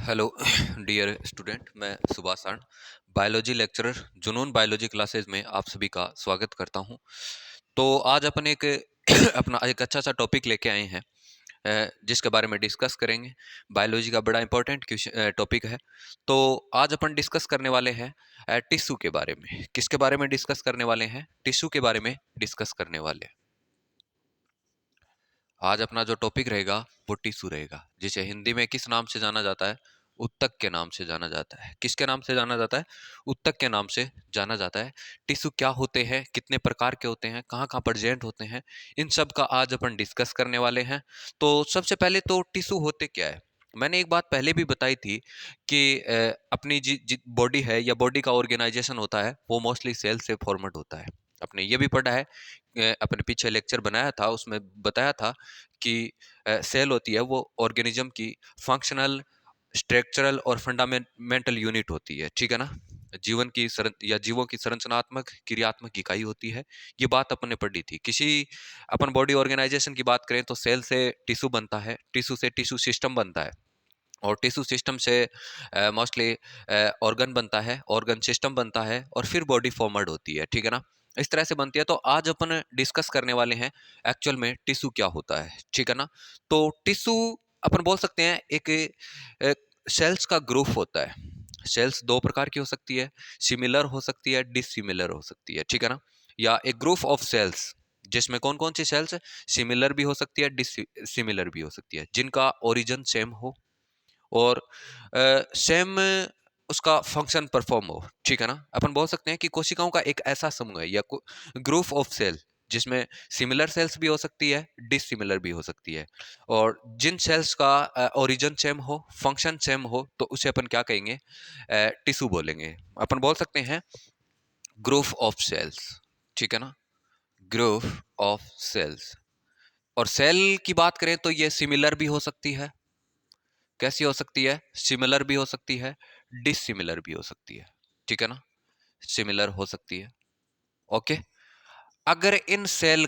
Hello dear student, मैं सुभाष सांड biology lecturer जुनून बायोलॉजी क्लासेस में आप सभी का स्वागत करता हूं। तो आज अपन एक अपना एक अच्छा सा टॉपिक लेके आए हैं, जिसके बारे में डिस्कस करेंगे। बायोलॉजी का बड़ा इंपॉर्टेंट टॉपिक है। तो आज अपन डिस्कस करने वाले हैं टिश्यू के बारे में। किसके बारे में डिस्कस करने वाले हैं? टिश्यू के बारे में डिस्कस करने वाले हैं। आज अपना जो टॉपिक रहेगा वो टिश्यू रहेगा, जिसे हिंदी में किस नाम से जाना जाता है? उत्तक के नाम से जाना जाता है। किसके नाम से जाना जाता है? उत्तक के नाम से जाना जाता है। टिश्यू क्या होते हैं, कितने प्रकार के होते हैं, कहाँ कहाँ प्रेजेंट होते हैं, इन सब का आज अपन डिस्कस करने वाले हैं। तो सबसे पहले तो टिश्यू होते क्या है? मैंने एक बात पहले भी बताई थी कि अपनी बॉडी है या बॉडी का ऑर्गेनाइजेशन होता है वो मोस्टली सेल से फॉर्मेट होता है। आपने ये भी पढ़ा है, अपने पीछे लेक्चर बनाया था, उसमें बताया था कि सेल होती है वो ऑर्गेनिज्म की फंक्शनल, स्ट्रक्चरल और फंडामेंटल यूनिट होती है। ठीक है ना? जीवन की या जीवों की संरचनात्मक क्रियात्मक इकाई होती है। ये बात अपन ने पढ़ी थी। अपन बॉडी ऑर्गेनाइजेशन की बात करें तो सेल से टिश्यू बनता है, टिश्यू से टिश्यू सिस्टम बनता है, और टिश्यू सिस्टम से मोस्टली ऑर्गन बनता है, ऑर्गन सिस्टम बनता है, और फिर बॉडी फॉर्मड होती है। ठीक है ना? इस तरह से बनती है। तो आज अपन डिस्कस करने वाले हैं एक्चुअल में टिश्यू क्या होता है। ठीक है ना? तो टिश्यू अपन बोल सकते हैं एक सेल्स का ग्रुप होता है। सेल्स दो प्रकार की हो सकती है, सिमिलर हो सकती है, डिसिमिलर हो सकती है। ठीक है ना? या एक ग्रुप ऑफ सेल्स, जिसमें कौन कौन सी सेल्स सिमिलर भी हो सकती है, डिसिमिलर भी हो सकती है, जिनका ओरिजिन सेम हो और सेम उसका फंक्शन परफॉर्म हो। ठीक है ना? अपन बोल सकते हैं कि कोशिकाओं का एक ऐसा समूह है या ग्रुप ऑफ सेल, जिसमें सिमिलर सेल्स भी हो सकती है, डिसिमिलर भी हो सकती है, और जिन सेल्स का ओरिजिन सेम हो, फंक्शन सेम हो, तो उसे अपन क्या कहेंगे? टिश्यू बोलेंगे। अपन बोल सकते हैं ग्रुप ऑफ सेल्स। ठीक है ना? Group of cells. और सेल की बात करें तो ये सिमिलर भी हो सकती है। कैसी हो सकती है? सिमिलर भी हो सकती है, डिसिमिलर भी हो सकती है। ठीक है ना? सिमिलर हो सकती है। ओके। अगर इन सेल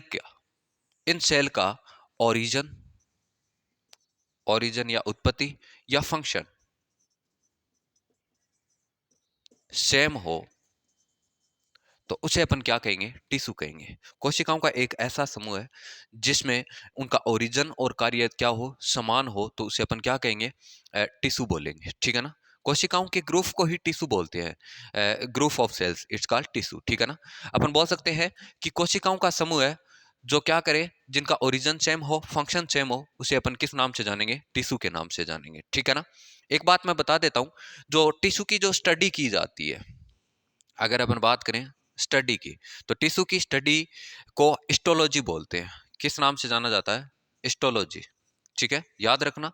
का ओरिजिन ओरिजिन या उत्पत्ति या फंक्शन सेम हो, तो उसे अपन क्या कहेंगे? टिश्यू कहेंगे। कोशिकाओं का एक ऐसा समूह है जिसमें उनका ओरिजिन और कार्य क्या हो, समान हो, तो उसे अपन क्या कहेंगे? टिश्यू बोलेंगे। ठीक है ना? कोशिकाओं के ग्रुप को ही टिश्यू बोलते हैं। Group of cells it's called tissue. ठीक है ना? अपन बोल सकते हैं कि कोशिकाओं का समूह है जो क्या करे, जिनका ओरिजिन सेम हो, फंक्शन सेम हो, उसे अपन किस नाम से जानेंगे? टिश्यू के नाम से जानेंगे। ठीक है ना? एक बात मैं बता देता हूं, जो टिश्यू की जो स्टडी की जाती है, अगर अपन बात करें स्टडी की, तो टिश्यू की स्टडी को हिस्टोलॉजी बोलते हैं। किस नाम से जाना जाता है? हिस्टोलॉजी। ठीक है? याद रखना।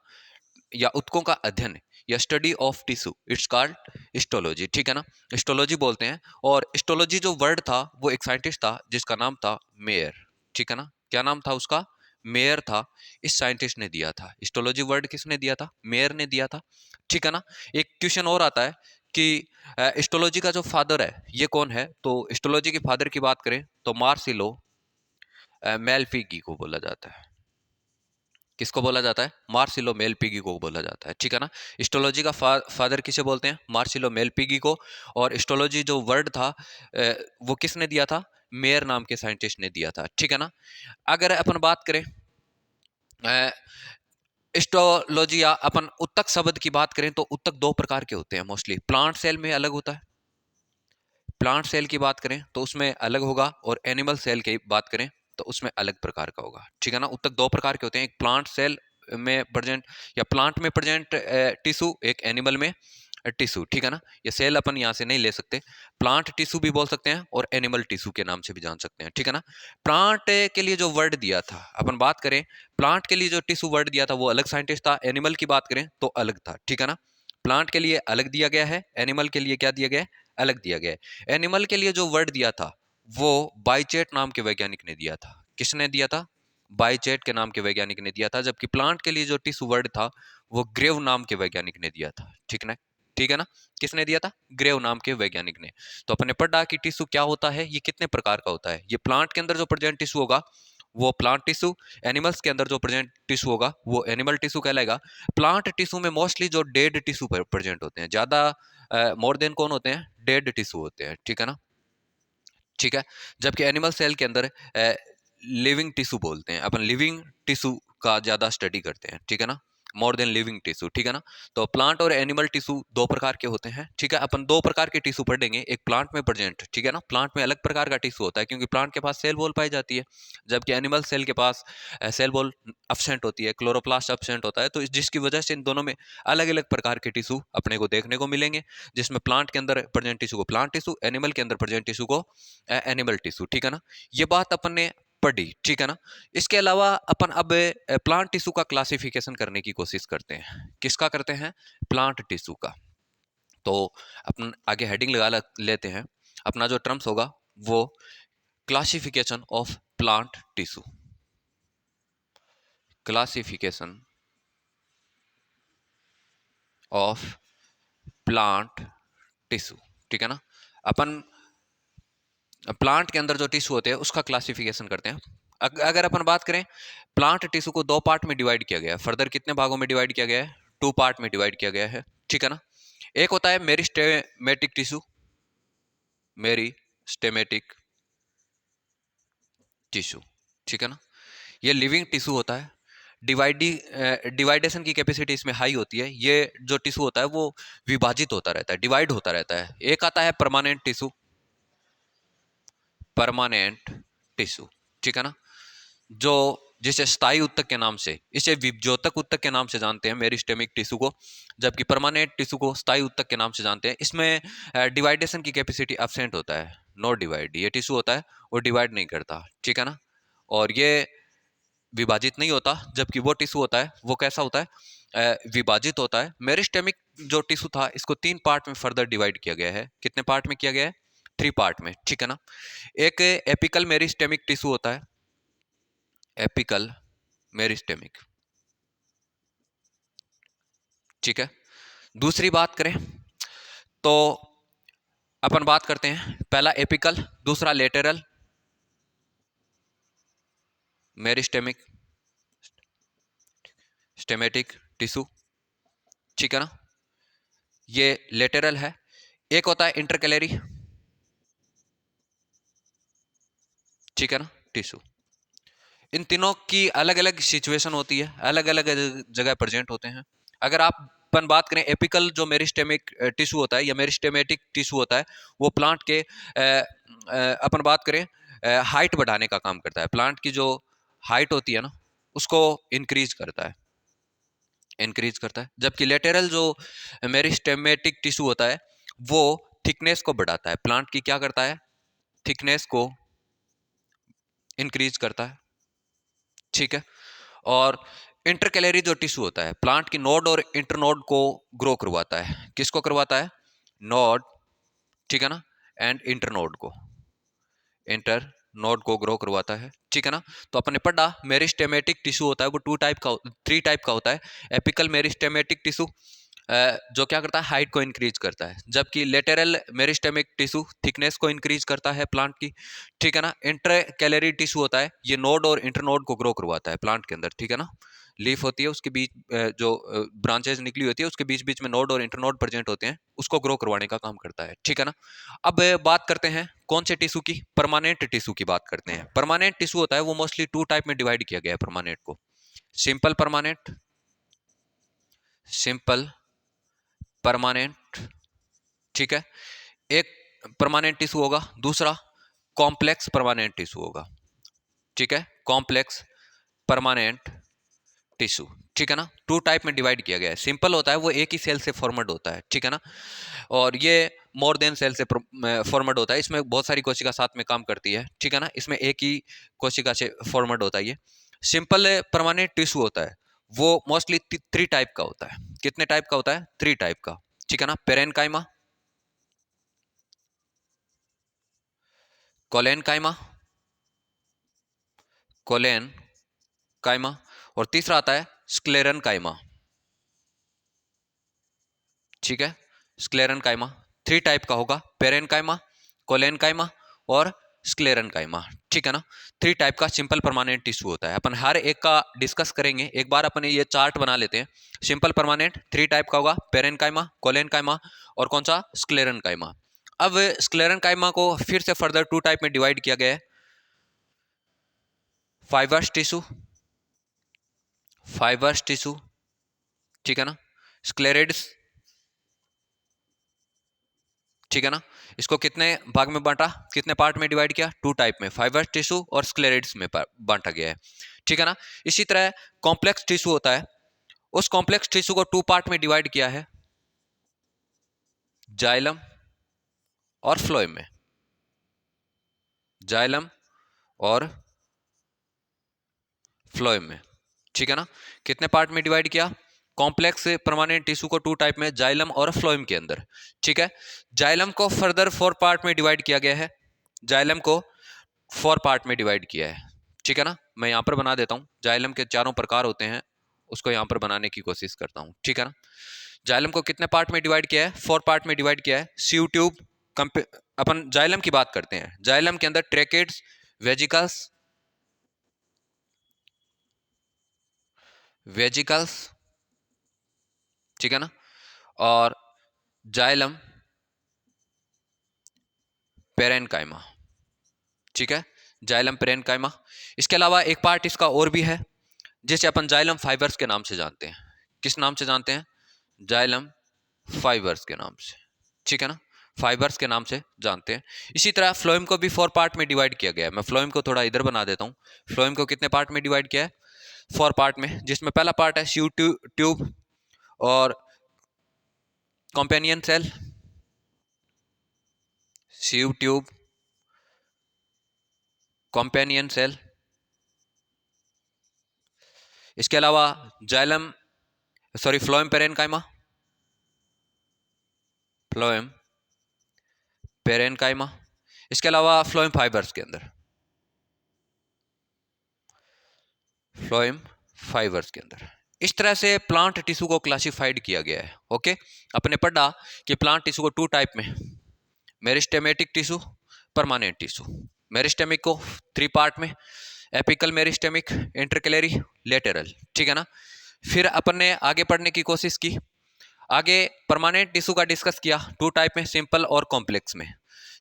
या उत्कों का अध्ययन या study of tissue it's called histology. ठीक है ना? हिस्टोलॉजी बोलते हैं। और हिस्टोलॉजी जो वर्ड था वो एक साइंटिस्ट था जिसका नाम था मेयर। ठीक है ना? क्या नाम था उसका? मेयर था। इस साइंटिस्ट ने दिया था हिस्टोलॉजी वर्ड। किसने दिया था? मेयर ने दिया था। ठीक है ना? एक क्वेश्चन और आता है कि हिस्टोलॉजी का जो फादर है ये कौन है? तो हिस्टोलॉजी के फादर की बात करें तो मार्सिलो मेलपिगी को बोला जाता है। किसको बोला जाता है? मार्सिलो मेलपिगी को बोला जाता है। ठीक है ना? हिस्टोलॉजी का फादर किसे बोलते हैं? मार्सिलो मेलपिगी को। और हिस्टोलॉजी जो वर्ड था वो किसने दिया था? मेयर नाम के साइंटिस्ट ने दिया था। ठीक है ना? अगर अपन बात करें हिस्टोलॉजी या अपन उत्तक शब्द की बात करें तो उत्तक दो प्रकार के होते हैं मोस्टली। प्लांट सेल में अलग होता है। प्लांट सेल की बात करें तो उसमें अलग होगा, और एनिमल सेल की बात करें तो उसमें अलग प्रकार का होगा। ठीक है ना? उत्तक दो प्रकार के होते हैं, एक प्लांट सेल में प्रेजेंट या प्लांट में प्रेजेंट टिश्यू, एक एनिमल में टिश्यू। ठीक है ना? ये सेल अपन यहाँ से नहीं ले सकते। प्लांट टिश्यू भी बोल सकते हैं और एनिमल टिश्यू के नाम से भी जान सकते हैं। ठीक है ना? प्लांट के लिए जो वर्ड दिया था, अपन बात करें प्लांट के लिए जो टिश्यू वर्ड दिया था वो अलग साइंटिस्ट था। एनिमल की बात करें तो अलग था। ठीक है ना? प्लांट के लिए अलग दिया गया है, एनिमल के लिए क्या दिया गया है? अलग दिया गया है। एनिमल के लिए जो वर्ड दिया था वो बाइचेट नाम के वैज्ञानिक ने दिया था। किसने दिया था? बाइचेट के नाम के वैज्ञानिक ने दिया था। जबकि प्लांट के लिए जो टिश्यू वर्ड था वो ग्रेव नाम के वैज्ञानिक ने दिया था। ठीक ना? ठीक है ना? किसने दिया था? ग्रेव नाम के वैज्ञानिक ने। तो अपने पढ़ा कि टिश्यू क्या होता है, ये कितने प्रकार का होता है। ये प्लांट के अंदर जो प्रेजेंट टिश्यू होगा वो प्लांट टिश्यू। एनिमल्स के अंदर जो प्रेजेंट टिश्यू होगा वो एनिमल टिश्यू कहलाएगा। प्लांट टिश्यू में मोस्टली जो डेड टिश्यू प्रेजेंट होते हैं, ज्यादा मोर देन कौन होते हैं, डेड टिश्यू होते हैं, ठीक है ना, ठीक है। जबकि एनिमल सेल के अंदर लिविंग टिश्यू बोलते हैं, अपन लिविंग टिश्यू का ज्यादा स्टडी करते हैं, ठीक है ना, मोर देन लिविंग टिश्यू, ठीक है ना। तो प्लांट और एनिमल टिश्यू दो प्रकार के होते हैं, ठीक है। अपन दो प्रकार के टिश्यू पढ़ेंगे, एक प्लांट में प्रेजेंट, ठीक है ना, प्लांट में अलग प्रकार का टिश्यू होता है क्योंकि प्लांट के पास सेल वॉल पाई जाती है, जबकि एनिमल सेल के पास सेल वॉल अब्सेंट होती है, क्लोरोप्लास्ट अब्सेंट होता है। तो जिसकी वजह से इन दोनों में अलग अलग प्रकार के टिश्यू अपने को देखने को मिलेंगे, जिसमें प्लांट के अंदर प्रेजेंट टिश्यू को प्लांट टिश्यू, एनिमल के अंदर प्रेजेंट टिश्यू को एनिमल टिश्यू, ठीक है ना। ये बात अपन ने पढ़ी, ठीक है ना। इसके अलावा अपन अब प्लांट टिश्यू का क्लासिफिकेशन करने की कोशिश करते हैं। किसका करते हैं, प्लांट टिश्यू का। तो अपन आगे हेडिंग लेते हैं। अपना जो टर्म्स होगा वो classification of plant tissue, classification of plant tissue, ठीक है ना। अपन प्लांट के अंदर जो टिश्यू होते हैं उसका क्लासिफिकेशन करते हैं। अगर अपन बात करें, प्लांट टिश्यू को दो पार्ट में डिवाइड किया गया है, फर्दर कितने भागों में डिवाइड किया गया है, टू पार्ट में डिवाइड किया गया है, ठीक है ना। एक होता है मेरिस्टेमेटिक टिश्यू, मेरिस्टेमेटिक टिश्यू, ठीक है ना। ये लिविंग टिश्यू होता है, डिवाइडेशन की कैपेसिटी इसमें हाई होती है। ये जो टिश्यू होता है वो विभाजित होता रहता है, डिवाइड होता रहता है। एक आता है परमानेंट टिश्यू, परमानेंट टिश्यू, ठीक है ना, जो जिसे स्थायी उत्तक के नाम से, इसे विभज्योतक उत्तक के नाम से जानते हैं मेरिस्टेमिक टिश्यू को, जबकि परमानेंट टिश्यू को स्थायी उत्तक के नाम से जानते हैं। इसमें डिवाइडेशन की कैपेसिटी एब्सेंट होता है, नो डिवाइड। ये टिश्यू होता है वो डिवाइड नहीं करता, ठीक है ना, और ये विभाजित नहीं होता। जबकि वो टिश्यू होता है वो कैसा होता है, विभाजित होता है। मेरिस्टेमिक जो टिश्यू था इसको तीन पार्ट में फर्दर डिवाइड किया गया है। कितने पार्ट में किया गया है, थ्री पार्ट में, ठीक है ना। एक एपिकल मेरिस्टेमिक टिश्यू होता है, एपिकल मेरिस्टेमिक, ठीक है। दूसरी बात करें तो अपन बात करते हैं, पहला एपिकल, दूसरा लेटरल मेरिस्टेमिक स्टेमेटिक टिश्यू, ठीक है ना, ये लेटरल है। एक होता है इंटरकैलरी, ठीक है ना, टिश्यू। इन तीनों की अलग अलग सिचुएशन होती है, अलग अलग जगह प्रेजेंट होते हैं। अगर आप अपन बात करें, एपिकल जो मेरिस्टेमिक टिश्यू होता है या मेरिस्टेमेटिक टिश्यू होता है, वो प्लांट के अपन बात करें हाइट बढ़ाने का काम करता है। प्लांट की जो हाइट होती है ना उसको इंक्रीज करता है, इंक्रीज करता है। जबकि लेटरल जो मेरिस्टेमेटिक टिश्यू होता है वो थिकनेस को बढ़ाता है, प्लांट की क्या करता है, थिकनेस को इंक्रीज करता है, ठीक है। और इंटरकैलरी जो टिश्यू होता है प्लांट की नोड और इंटरनोड को ग्रो करवाता है। किसको करवाता है, नोड, ठीक है ना, एंड इंटरनोड को, इंटर नोड को ग्रो करवाता है, ठीक है ना। तो अपने पढ़ा मेरिस्टेमेटिक टिश्यू होता है वो थ्री टाइप का होता है। एपिकल मेरिस्टेमेटिक टिश्यू जो क्या करता है, हाइट को इंक्रीज करता है। जबकि लेटरल मेरिस्टेमिक टिश्यू थिकनेस को इंक्रीज करता है प्लांट की, ठीक है ना। इंटर कैलरी टिश्यू होता है, ये नोड और इंटरनोड को ग्रो करवाता है प्लांट के अंदर, ठीक है ना। लीफ होती है उसके बीच जो ब्रांचेज निकली होती है उसके बीच बीच में नोड और इंटरनोड प्रेजेंट होते हैं, उसको ग्रो करवाने का काम करता है, ठीक है ना। अब बात करते हैं कौन से टिश्यू की, परमानेंट टिश्यू की बात करते हैं। परमानेंट टिश्यू होता है वो मोस्टली टू टाइप में डिवाइड किया गया है परमानेंट को, सिंपल परमानेंट, सिंपल परमानेंट, ठीक है, एक परमानेंट टिश्यू होगा। दूसरा कॉम्प्लेक्स परमानेंट टिश्यू होगा, ठीक है, कॉम्प्लेक्स परमानेंट टिश्यू, ठीक है ना। टू टाइप में डिवाइड किया गया है। सिंपल होता है वो एक ही सेल से फॉर्मड होता है, ठीक है ना, और ये मोर देन सेल से फॉर्मड होता है। इसमें बहुत सारी कोशिका साथ में काम करती है, ठीक है ना, इसमें एक ही कोशिका से फॉर्मड होता है। ये सिंपल परमानेंट टिश्यू होता है वो मोस्टली थ्री टाइप का होता है। कितने टाइप का होता है, थ्री टाइप का, ठीक है ना। पेरेनकाइमा, कोलेनकाइमा, कोलेन काइमा, और तीसरा आता है स्क्लेरन काइमा, ठीक है, स्क्लेरन काइमा। थ्री टाइप का होगा, पेरेन काइमा, कोलेन काइमा और स्क्लेरेनकाइमा, ठीक है ना। 3 टाइप का सिंपल परमानेंट टिश्यू होता है। अपन हर एक का डिस्कस करेंगे। एक बार अपन ये चार्ट बना लेते हैं। सिंपल परमानेंट 3 टाइप का होगा, पेरेनकाइमा, कोलेनकाइमा और कौन सा, स्क्लेरेनकाइमा। अब स्क्लेरेनकाइमा को फिर से फर्दर 2 टाइप में डिवाइड किया गया है, फाइबर्स टिश्यू, फाइबर्स टिश्यू, ठीक है ना, स्क्लेरेड्स, ठीक है ना। इसको कितने भाग में बांटा, कितने पार्ट में डिवाइड किया, 2 टाइप में, फाइबर टिश्यू और स्क्लेरेड्स में बांटा गया है, ठीक है ना। इसी तरह कॉम्प्लेक्स टिश्यू होता है, उस कॉम्प्लेक्स टिश्यू को 2 पार्ट में डिवाइड किया है, जाइलम और फ्लोएम में, जाइलम और फ्लोएम में, ठीक है ना। कितने पार्ट में डिवाइड किया, कॉम्प्लेक्स परमानेंट टिश्यू को 2 टाइप में, जाइलम और फ्लोएम के अंदर, ठीक है। जाइलम को फर्दर 4 पार्ट में डिवाइड किया गया है, जाइलम को 4 पार्ट में डिवाइड किया है, ठीक है ना। मैं यहां पर बना देता हूं, जाइलम के 4 प्रकार होते हैं, उसको यहां पर बनाने की कोशिश करता हूं, ठीक है ना। जाइलम को कितने पार्ट में डिवाइड किया है, 4 पार्ट में डिवाइड किया है। सीव ट्यूब, अपन जाइलम की बात करते हैं, जाइलम के अंदर ट्रेकेट्स, वेजिकल्स, वेजिकल्स, ठीक है ना, और जाइलम पेरेनकाइमा, ठीक है, जाइलम पेरेनकाइमा। इसके अलावा एक पार्ट इसका और भी है, जिसे अपन जाइलम फाइबर्स के नाम से जानते हैं। किस नाम से जानते हैं, जाइलम फाइबर्स के नाम से, ठीक है ना, फाइबर्स के नाम से जानते हैं। इसी तरह फ्लोएम को भी 4 पार्ट में डिवाइड किया गया है। मैं फ्लोएम को थोड़ा इधर बना देता हूं। फ्लोएम को कितने पार्ट में डिवाइड किया है, 4 पार्ट में, जिसमें पहला पार्ट है सीव ट्यूब और companion cell, sieve tube, companion cell. इसके अलावा xylem, sorry, phloem parenchyma, phloem parenchyma. इसके अलावा फ्लोएम फाइबर्स के अंदर, फ्लोएम फाइबर्स के अंदर। इस तरह से प्लांट टिश्यू को क्लासिफाइड किया गया है। ओके, अपने पढ़ा कि प्लांट टिश्यू को 2 टाइप में, मेरिस्टेमेटिक टिश्यू, परमानेंट टिश्यू। मेरिस्टेमिक को 3 पार्ट में, एपिकल मेरिस्टेमिक, इंटरकैलरी, लेटरल, ठीक है ना। फिर अपन ने आगे पढ़ने की कोशिश की, आगे परमानेंट टिश्यू का डिस्कस किया 2 टाइप में, सिंपल और कॉम्प्लेक्स में।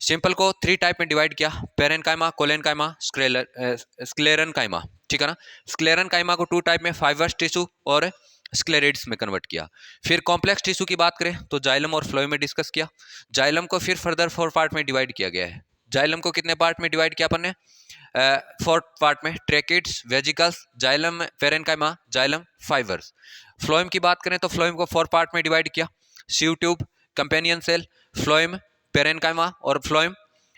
सिंपल को 3 टाइप में डिवाइड किया, पेरेनकाइमा, कोलेनकाइमा, स्क्लेरेनकाइमा, ठीक है ना। स्क्लेरेनकाइमा को 2 टाइप में, फाइबर्स टिश्यू और स्क्लेरेड्स में कन्वर्ट किया। फिर कॉम्प्लेक्स टिश्यू की बात करें तो जाइलम और फ्लोएम में डिस्कस किया। जाइलम को फिर फर्दर 4 पार्ट में डिवाइड किया गया है। जाइलम को कितने पार्ट में डिवाइड किया अपन ने, 4 पार्ट में, tracheids, vesicles, xylem parenchyma, xylem fibres. Phloem की बात करें तो फ्लोएम को 4 पार्ट में डिवाइड किया, sieve tube, companion cell, phloem parenchyma और फ्लोएम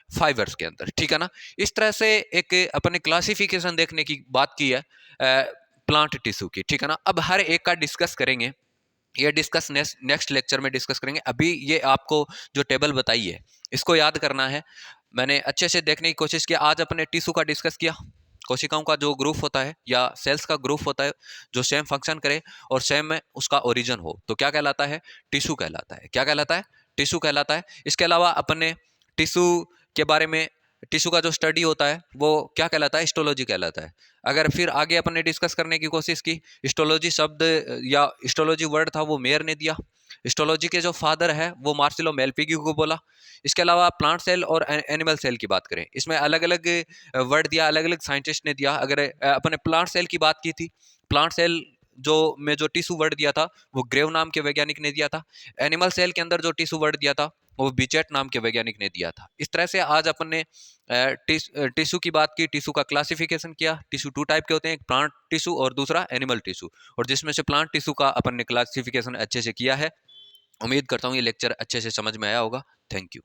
फाइबर्स के अंदर, ठीक है ना। इस तरह से एक अपने क्लासिफिकेशन देखने की बात की है प्लांट टिश्यू की, ठीक है ना। अब हर एक का डिस्कस करेंगे, ये डिस्कस नेक्स्ट लेक्चर में डिस्कस करेंगे। अभी ये आपको जो टेबल बताई है इसको याद करना है। मैंने अच्छे से देखने की कोशिश की। आज अपने टिश्यू का डिस्कस किया, कोशिकाओं का जो ग्रुप होता है या सेल्स का ग्रुप होता है जो सेम फंक्शन करे और सेम में उसका ओरिजिन हो, तो क्या कहलाता है, टिश्यू कहलाता है। क्या कहलाता है, टिश्यू कहलाता है। इसके अलावा अपने टिश्यू के बारे में, टिश्यू का जो स्टडी होता है वो क्या कहलाता है, हिस्टोलॉजी कहलाता है। अगर फिर आगे अपन ने डिस्कस करने की कोशिश की, हिस्टोलॉजी शब्द या हिस्टोलॉजी वर्ड था वो मेयर ने दिया। हिस्टोलॉजी के जो फादर है वो मार्सिलो मेलपिगी को बोला। इसके अलावा प्लांट सेल और एनिमल सेल की बात करें, इसमें अलग अलग वर्ड दिया, अलग अलग साइंटिस्ट ने दिया। अगर अपन ने प्लांट सेल की बात की थी, प्लांट सेल जो टिश्यू वर्ड दिया था वो ग्रेव नाम के वैज्ञानिक ने दिया था। एनिमल सेल के अंदर जो टिश्यू वर्ड दिया था वो बिचेट नाम के वैज्ञानिक ने दिया था। इस तरह से आज अपन ने टिश्यू की बात की, टिश्यू का क्लासिफिकेशन किया। टिश्यू 2 टाइप के होते हैं, एक प्लांट टिश्यू और दूसरा एनिमल टिश्यू, और जिसमें से प्लांट टिश्यू का अपन ने क्लासिफिकेशन अच्छे से किया है। उम्मीद करता हूँ ये लेक्चर अच्छे से समझ में आया होगा। Thank you.